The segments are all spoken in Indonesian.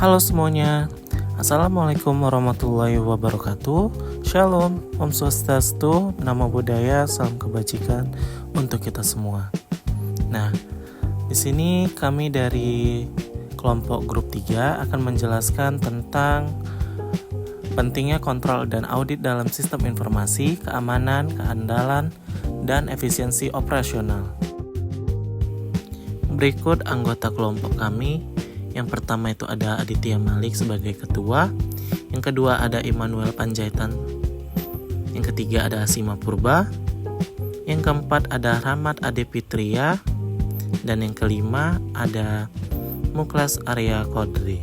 Halo semuanya, Assalamualaikum warahmatullahi wabarakatuh. Shalom, Om Swastiastu, Namo Buddhaya, salam kebajikan untuk kita semua. Nah, di sini kami dari kelompok grup 3 akan menjelaskan tentang pentingnya kontrol dan audit dalam sistem informasi, keamanan, keandalan, dan efisiensi operasional. Berikut anggota kelompok kami. Yang pertama itu ada Aditya Malik sebagai ketua, yang kedua ada Immanuel Panjaitan, yang ketiga ada Asima Purba, yang keempat ada Rahmat Ade Fitria, dan yang kelima ada Muklas Arya Kodri.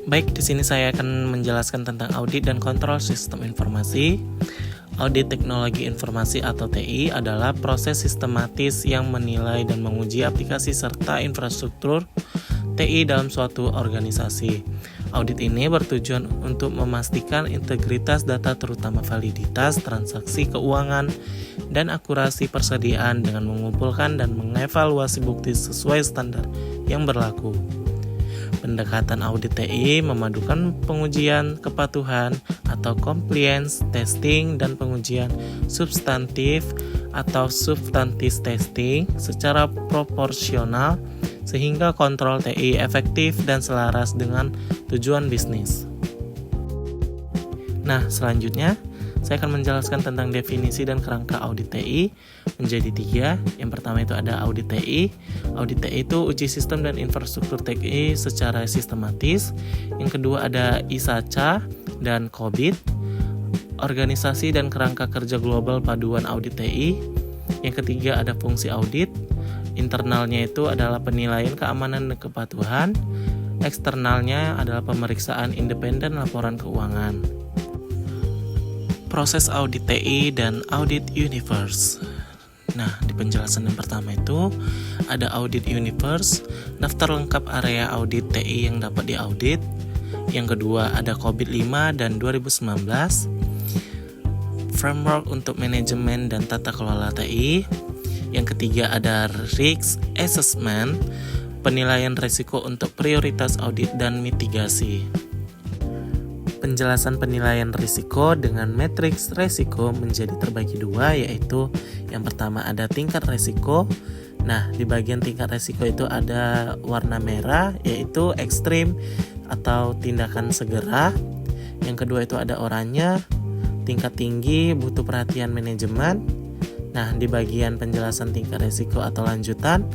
Baik, di sini saya akan menjelaskan tentang audit dan kontrol sistem informasi. Audit teknologi informasi atau TI adalah proses sistematis yang menilai dan menguji aplikasi serta infrastruktur TI dalam suatu organisasi. Audit ini bertujuan untuk memastikan integritas data terutama validitas transaksi keuangan dan akurasi persediaan dengan mengumpulkan dan mengevaluasi bukti sesuai standar yang berlaku. Pendekatan audit TI memadukan pengujian kepatuhan atau compliance testing dan pengujian substantif atau substantif testing secara proporsional sehingga kontrol TI efektif dan selaras dengan tujuan bisnis. Nah, selanjutnya saya akan menjelaskan tentang definisi dan kerangka audit TI menjadi 3. Yang pertama itu ada audit TI. Audit TI itu uji sistem dan infrastruktur TI secara sistematis. Yang kedua ada ISACA dan COBIT, organisasi dan kerangka kerja global paduan audit TI. Yang ketiga ada fungsi audit. Internalnya itu adalah penilaian keamanan dan kepatuhan. Eksternalnya adalah pemeriksaan independen laporan keuangan. Proses audit TI dan audit universe. Nah, di penjelasan yang pertama itu ada audit universe, daftar lengkap area audit TI yang dapat diaudit. Yang kedua ada COVID 5 dan 2019, framework untuk manajemen dan tata kelola TI. Yang ketiga ada risk assessment, penilaian risiko untuk prioritas audit dan mitigasi. Penjelasan penilaian risiko dengan matriks risiko menjadi terbagi 2, yaitu yang pertama ada tingkat risiko. Nah, di bagian tingkat risiko itu ada warna merah, yaitu ekstrim atau tindakan segera. Yang kedua itu ada oranye, tingkat tinggi, butuh perhatian manajemen. Nah, di bagian penjelasan tingkat risiko atau lanjutan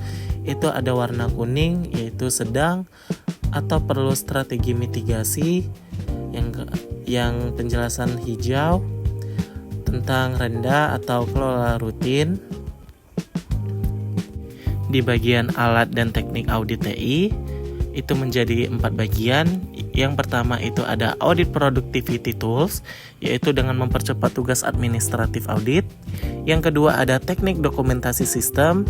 itu ada warna kuning, yaitu sedang atau perlu strategi mitigasi. Yang penjelasan hijau tentang rendah atau kelola rutin. Di bagian alat dan teknik audit TI itu menjadi 4 bagian. Yang pertama itu ada audit productivity tools, yaitu dengan mempercepat tugas administratif audit. Yang kedua ada teknik dokumentasi sistem,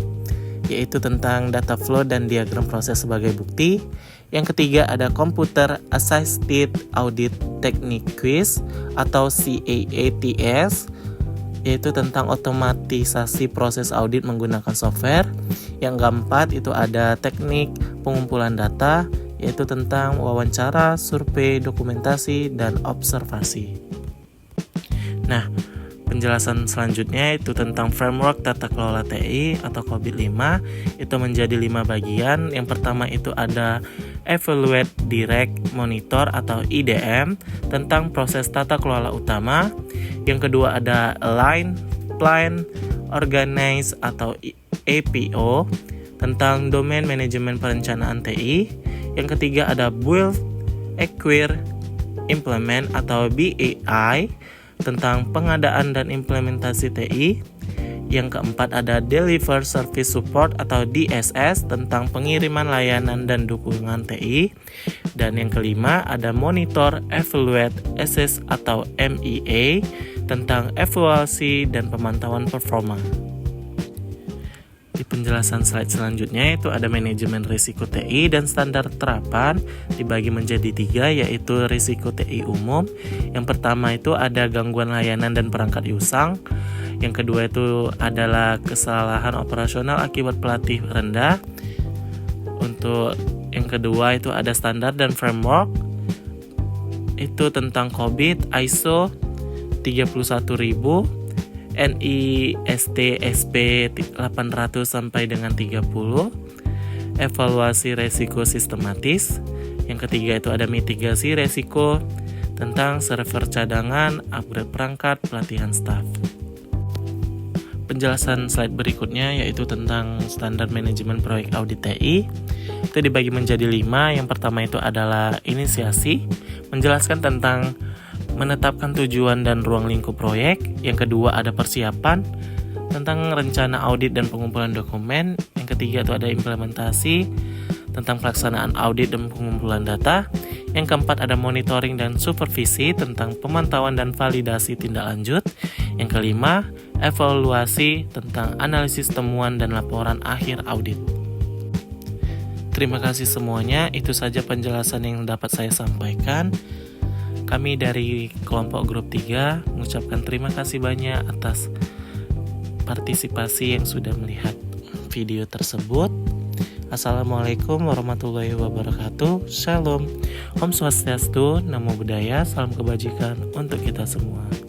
yaitu tentang data flow dan diagram proses sebagai bukti. Yang ketiga ada Computer Assisted Audit Technique Quiz atau CAATS, yaitu tentang otomatisasi proses audit menggunakan software. Yang keempat itu ada teknik pengumpulan data, yaitu tentang wawancara, survei, dokumentasi, dan observasi. Nah, penjelasan selanjutnya itu tentang framework tata kelola TI atau COVID 5. Itu menjadi 5 bagian. Yang pertama itu ada Evaluate, Direct, Monitor atau IDM tentang proses tata kelola utama. Yang kedua ada Align, Plan, Organize atau APO tentang domain manajemen perencanaan TI. Yang ketiga ada Build, Acquire, Implement atau BAI tentang pengadaan dan implementasi TI. Yang keempat ada Deliver Service Support atau DSS tentang pengiriman layanan dan dukungan TI. Dan yang kelima ada Monitor, Evaluate, Assess atau MEA tentang evaluasi dan pemantauan performa. Di penjelasan slide selanjutnya itu ada manajemen risiko TI dan standar terapan, dibagi menjadi 3, yaitu risiko TI umum. Yang pertama itu ada gangguan layanan dan perangkat usang. Yang kedua itu adalah kesalahan operasional akibat pelatih rendah. Untuk yang kedua itu ada standar dan framework. Itu tentang COVID, ISO 31000, NIST SP 800 sampai dengan 30, evaluasi resiko sistematis. Yang ketiga itu ada mitigasi resiko tentang server cadangan, upgrade perangkat, pelatihan staff. Penjelasan slide berikutnya yaitu tentang standar manajemen proyek audit TI. Itu dibagi menjadi 5. Yang pertama itu adalah inisiasi, menjelaskan tentang menetapkan tujuan dan ruang lingkup proyek. Yang kedua ada persiapan, tentang rencana audit dan pengumpulan dokumen. Yang ketiga itu ada implementasi, tentang pelaksanaan audit dan pengumpulan data. Yang keempat ada monitoring dan supervisi, tentang pemantauan dan validasi tindak lanjut. Yang kelima, evaluasi, tentang analisis temuan dan laporan akhir audit. Terima kasih semuanya, itu saja penjelasan yang dapat saya sampaikan. Kami dari kelompok grup 3 mengucapkan terima kasih banyak atas partisipasi yang sudah melihat video tersebut. Assalamualaikum warahmatullahi wabarakatuh. Shalom. Om Swastiastu, Namo Buddhaya, salam kebajikan untuk kita semua.